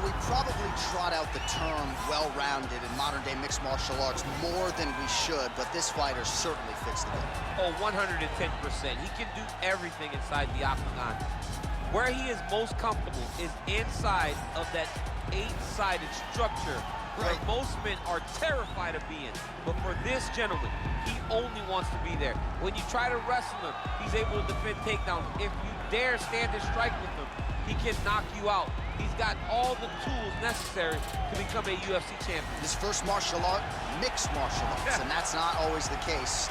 Well, we probably trot out the term well-rounded in modern-day mixed martial arts more than we should, but this fighter certainly fits the bill. Oh, 110%. He can do everything inside the octagon. Where he is most comfortable is inside of that 8-sided structure, where most men are terrified of being. But for this gentleman, he only wants to be there. When you try to wrestle him, he's able to defend takedowns. If you dare stand and strike with him, he can knock you out. He's got all the tools necessary to become a UFC champion. His first martial art, mixed martial arts, and that's not always the case.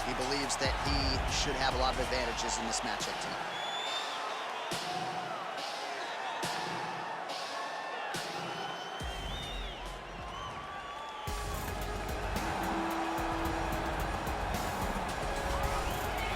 He believes that he should have a lot of advantages in this matchup tonight.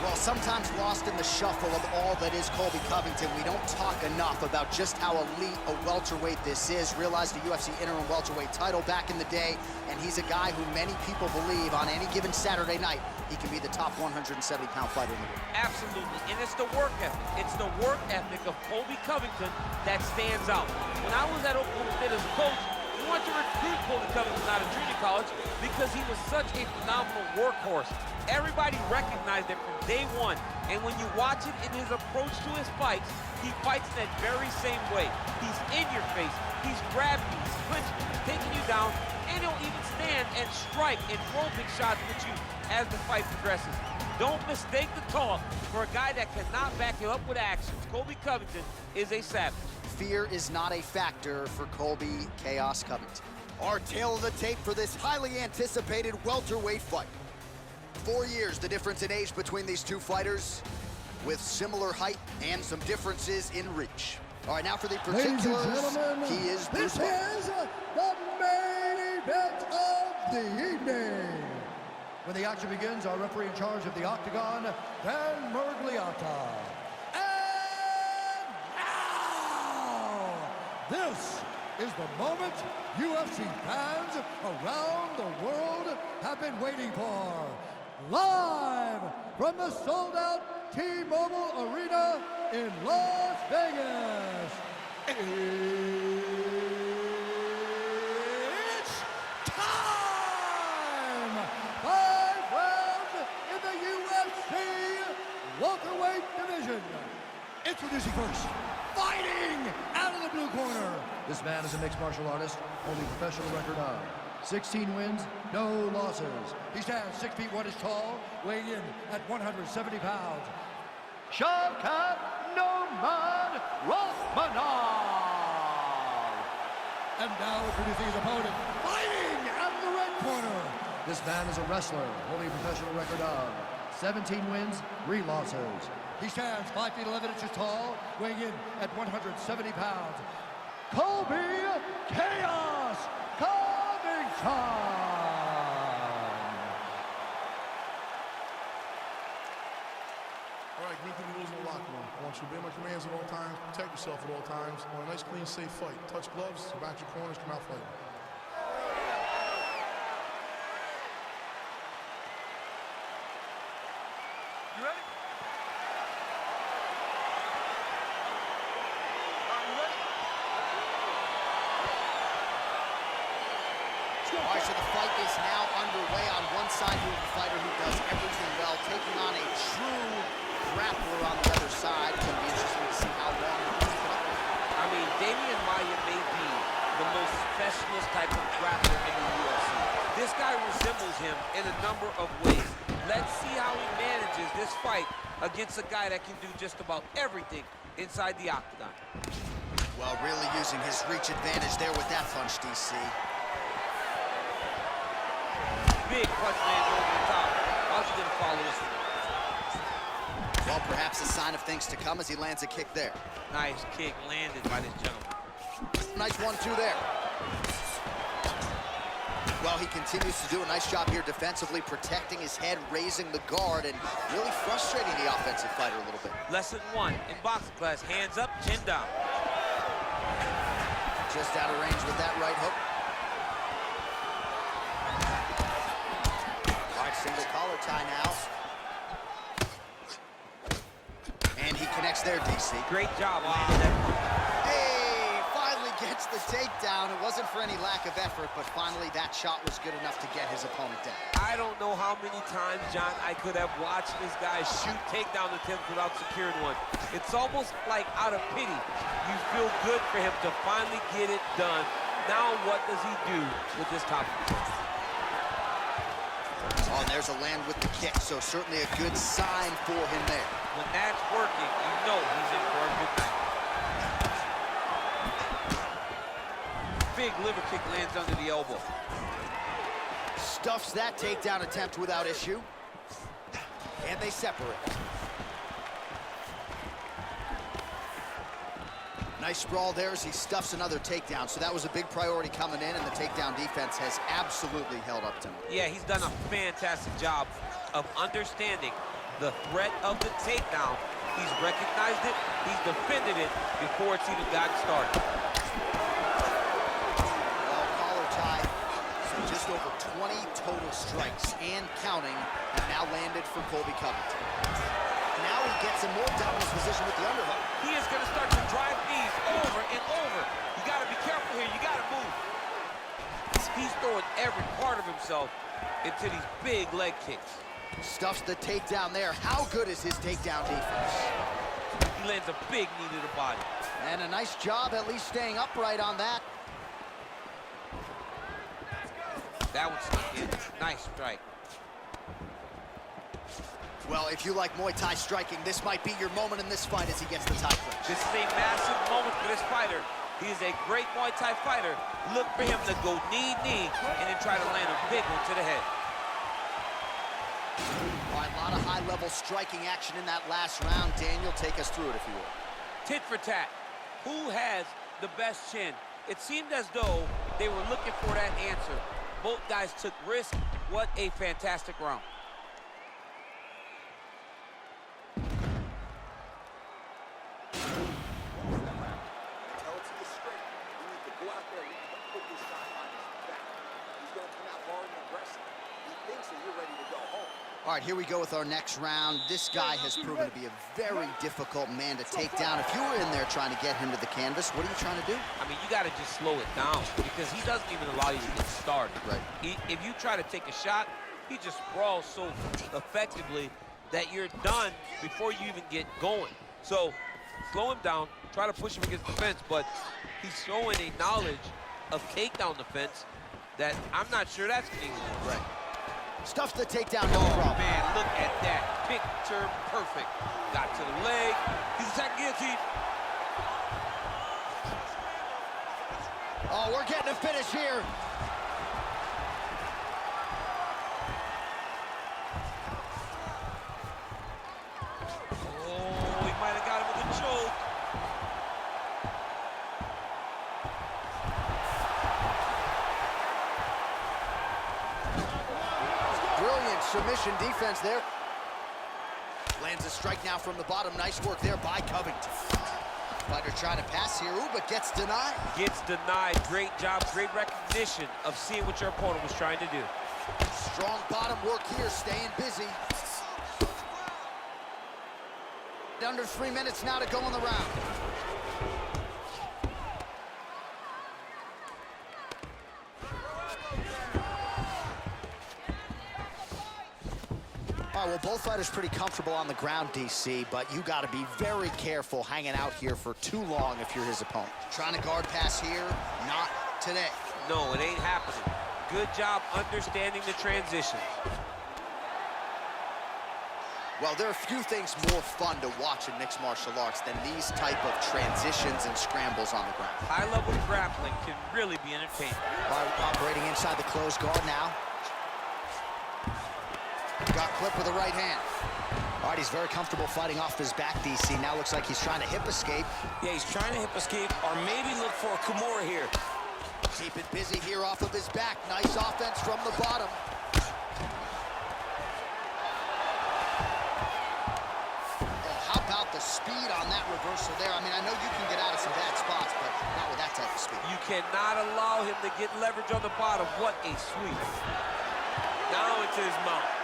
Well, sometimes lost in the shuffle of all that is Colby Covington, we don't talk enough about just how elite a welterweight this is. Realized the UFC interim welterweight title back in the day, and he's a guy who many people believe on any given Saturday night, he can be the top 170-pound fighter in the world. Absolutely, and it's the work ethic. It's the work ethic of Colby Covington that stands out. When I was at Oklahoma State as a coach, we wanted to recruit Colby Covington out of junior college because he was such a phenomenal workhorse. Everybody recognized it from day one, and when you watch it in his approach to his fights, he fights in that very same way. He's in your face, he's grabbing you, he's clinching you, he's taking you down, and he'll even stand and strike and throw big shots with you as the fight progresses. Don't mistake the talk for a guy that cannot back you up with actions. Colby Covington is a savage. Fear is not a factor for Colby Chaos Covington. Our tale of the tape for this highly anticipated welterweight fight. 4 years, the difference in age between these two fighters, with similar height and some differences in reach. All right, now for the particulars, he is This is the main event of the evening. When the action begins, our referee in charge of the octagon, Dan Mergliata. And now, this is the moment UFC fans around the world have been waiting for. Live from the sold-out T-Mobile Arena in Las Vegas. It's time! 5 rounds in the UFC welterweight division. Introducing first, fighting out of the blue corner. This man is a mixed martial artist, holding a professional record of 16 wins, no losses. He stands 6 feet 1 inch tall, weighing in at 170 pounds. Shavkat Rakhmonov. And now introducing his opponent, fighting out of the red corner. This man is a wrestler, holding a professional record of 17 wins, 3 losses. He stands 5 feet 11 inches tall, weighing in at 170 pounds. Colby Chaos Covington. All right, greet the rules in the locker room. I want you to obey my commands at all times, protect yourself at all times. I want a nice, clean, safe fight. Touch gloves, back your corners, come out fighting. You ready? All right, so the fight is now underway. On one side, you have a fighter who does everything well, taking on a true grappler on the other side. It's going to be interesting to see how long he can put up with. I mean, Damian Maia may be the most specialist type of grappler in the UFC. This guy resembles him in a number of ways. Let's see how he manages this fight against a guy that can do just about everything inside the octagon. Well, really using his reach advantage there with that punch, DC. Big punch lands over the top. How's he gonna follow this? Well, perhaps a sign of things to come as he lands a kick there. Nice kick landed by this gentleman. Nice 1-2 there. Well, he continues to do a nice job here defensively, protecting his head, raising the guard, and really frustrating the offensive fighter a little bit. Lesson 1 in boxing class, hands up, chin down. Just out of range with that right hook. All right, single collar tie now. And he connects there, DC. Great job landing that. Hey, finally gets gets the takedown. It wasn't for any lack of effort, but finally that shot was good enough to get his opponent down. I don't know how many times, John, I could have watched this guy shoot takedown attempts without securing one. It's almost like out of pity. You feel good for him to finally get it done. Now what does he do with this top? Oh, and there's a land with the kick, so certainly a good sign for him there. When that's working, you know he's in for a good night. Big liver kick lands under the elbow. Stuffs that takedown attempt without issue. And they separate. Nice sprawl there as he stuffs another takedown. So that was a big priority coming in, and the takedown defense has absolutely held up to him. Yeah, he's done a fantastic job of understanding the threat of the takedown. He's recognized it, he's defended it before it's even gotten started. Collar tie. So just over 20 total strikes and counting have now landed for Colby Covington. Now he gets in more dominant position with the underhook. He is going to start to drive knees over and over. You got to be careful here. You got to move. He's throwing every part of himself into these big leg kicks. Stuffs the takedown there. How good is his takedown defense? He lands a big knee to the body. And a nice job at least staying upright on that. That one snuck in. Nice strike. Well, if you like Muay Thai striking, this might be your moment in this fight as he gets the tie clinch. This is a massive moment for this fighter. He is a great Muay Thai fighter. Look for him to go knee, and then try to land a big one to the head. All right, a lot of high-level striking action in that last round. Daniel, take us through it, if you will. Tit for tat. Who has the best chin? It seemed as though they were looking for that answer. Both guys took risk. What a fantastic round. All right, here we go with our next round. This guy has proven to be a very difficult man to take down. If you were in there trying to get him to the canvas, what are you trying to do? I mean, you got to just slow it down because he doesn't even allow you to get started. Right. If you try to take a shot, he just sprawls so effectively that you're done before you even get going. So slow him down, try to push him against the fence, but he's showing a knowledge of takedown defense that I'm not sure that's going to right. Stuffs the takedown, no problem. problem. Man, look at that. Picture perfect. Got to the leg. He's attacking guillotine. Oh, we're getting a finish here. Oh, he might have got him with a choke. Brilliant submission defense there. Lands a strike now from the bottom. Nice work there by Covington. Fighter trying to pass here, ooh, but gets denied. Gets denied. Great job, great recognition of seeing what your opponent was trying to do. Strong bottom work here, staying busy. Under 3 minutes now to go in the round. All right, well, both fighters pretty comfortable on the ground, DC, but you got to be very careful hanging out here for too long if you're his opponent. Trying to guard pass here, not today. No, it ain't happening. Good job understanding the transitions. Well, there are few things more fun to watch in mixed martial arts than these type of transitions and scrambles on the ground. High-level grappling can really be entertaining. All right, operating inside the closed guard now. Got clipped with the right hand. All right, he's very comfortable fighting off his back, DC. Now looks like he's trying to hip escape. Yeah, he's trying to hip escape or maybe look for a Kimura here. Keep it busy here off of his back. Nice offense from the bottom. How about the speed on that reversal there? I mean, I know you can get out of some bad spots, but not with that type of speed. You cannot allow him to get leverage on the bottom. What a sweep. Now into his mouth.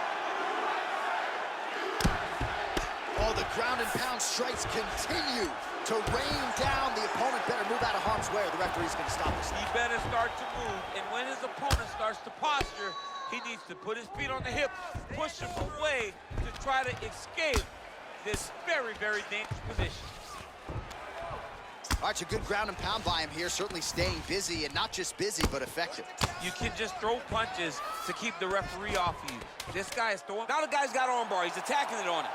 Oh, Oh, the ground and pound strikes continue to rain down. The opponent better move out of harm's way or the referee's going to stop this. He better start to move, and when his opponent starts to posture, he needs to put his feet on the hip, push him away to try to escape this very, very dangerous position. All right, it's a good ground and pound by him here, certainly staying busy, and not just busy, but effective. You can just throw punches to keep the referee off of you. This guy is throwing. Now the guy's got armbar. He's attacking it on him.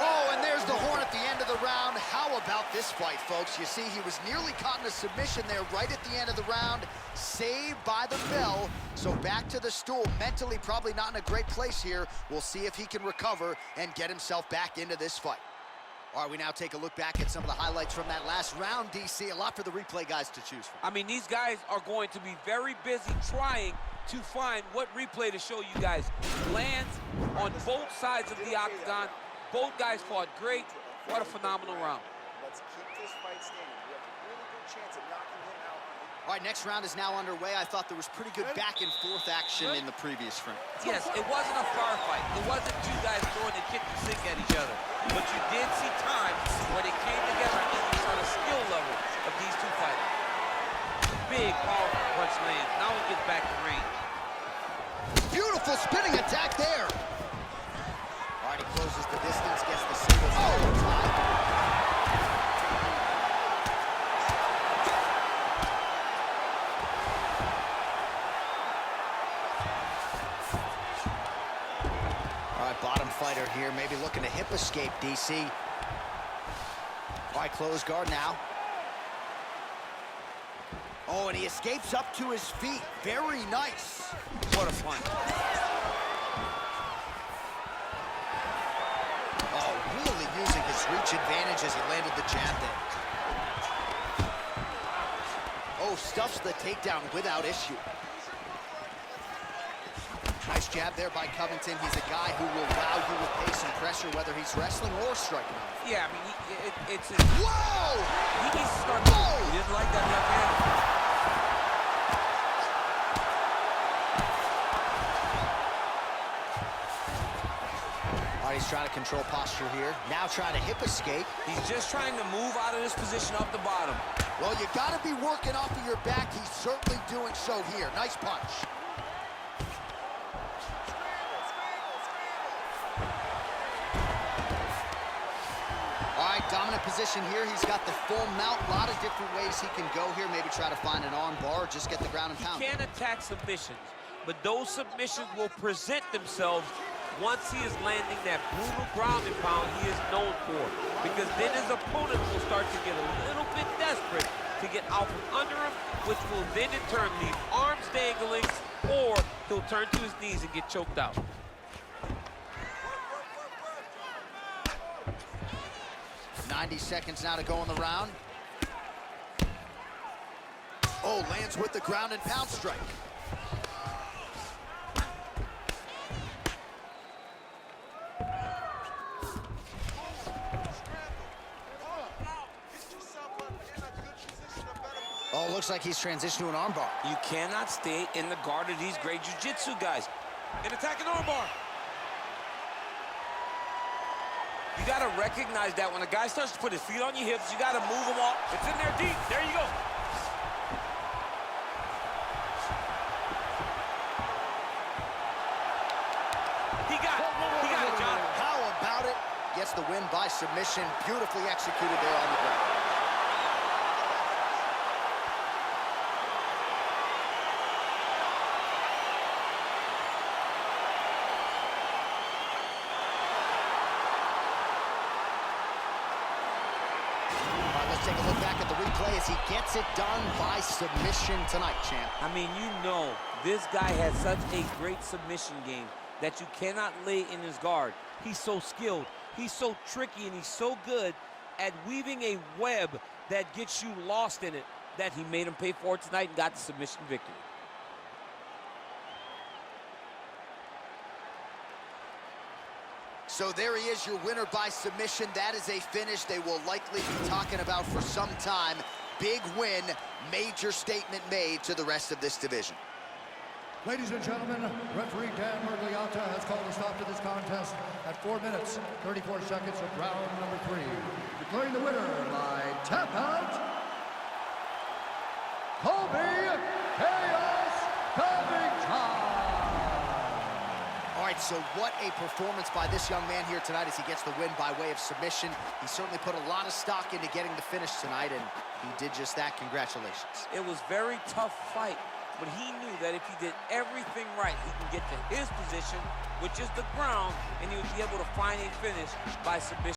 Oh, and there's the horn at the end of the round. How about this fight, folks? You see, he was nearly caught in a submission there right at the end of the round. Saved by the bell. So back to the stool. Mentally probably not in a great place here. We'll see if he can recover and get himself back into this fight. All right, we now take a look back at some of the highlights from that last round, DC. A lot for the replay guys to choose from. I mean, these guys are going to be very busy trying to find what replay to show you guys. Lands on both sides of the octagon. Both guys fought great. What a phenomenal round. Let's keep this fight standing. We have a really good chance of knocking him out. All right, next round is now underway. I thought there was pretty good back and forth action in the previous frame. Yes, it wasn't a firefight. It wasn't two guys throwing the kick and sink at each other. But you did see times when it came together and you saw the skill level of these two fighters. Big, powerful punch lands. Now he gets back to range. Beautiful spinning attack there. All right, he closes the distance, gets the singles. Oh, time. Bottom fighter here, maybe looking to hip escape, DC. All right, close guard now. Oh, and he escapes up to his feet. Very nice. What a punch. Oh, really using his reach advantage as he landed the jab there. Oh, stuffs the takedown without issue. Nice jab there by Covington. He's a guy who will wow you with pace and pressure, whether he's wrestling or striking out. Yeah, I mean, it's his... Whoa! He needs to start... Whoa! He didn't like that left hand. All right, he's trying to control posture here. Now trying to hip escape. He's just trying to move out of this position up the bottom. Well, you got to be working off of your back. He's certainly doing so here. Nice punch. Dominant position here. He's got the full mount. A lot of different ways he can go here. Maybe try to find an arm bar or just get the ground and pound. He can attack submissions, but those submissions will present themselves once he is landing that brutal ground and pound he is known for. Because then his opponent will start to get a little bit desperate to get out from under him, which will then in turn leave arms dangling, or he'll turn to his knees and get choked out. 90 seconds now to go in the round. Oh, lands with the ground and pound strike. Oh, looks like he's transitioned to an armbar. You cannot stay in the guard of these great jiu-jitsu guys. An attacking armbar. You got to recognize that when a guy starts to put his feet on your hips, you got to move him off. It's in there deep. There you go. He got it, John. How about it? Gets the win by submission. Beautifully executed there on the ground. Take a look back at the replay as he gets it done by submission tonight, champ. I mean, you know, this guy has such a great submission game that you cannot lay in his guard. He's so skilled, he's so tricky, and he's so good at weaving a web that gets you lost in it that he made him pay for it tonight and got the submission victory. So there he is, your winner by submission. That is a finish they will likely be talking about for some time. Big win, major statement made to the rest of this division. Ladies and gentlemen, referee Dan Mergliata has call a stop to this contest at 4 minutes, 34 seconds of round number 3. Declaring the winner by tap out, Colby Chaos Covington. All right, so what a performance by this young man here tonight as he gets the win by way of submission. He certainly put a lot of stock into getting the finish tonight, and he did just that. Congratulations. It was a very tough fight, but he knew that if he did everything right, he can get to his position, which is the ground, and he would be able to find a finish by submission.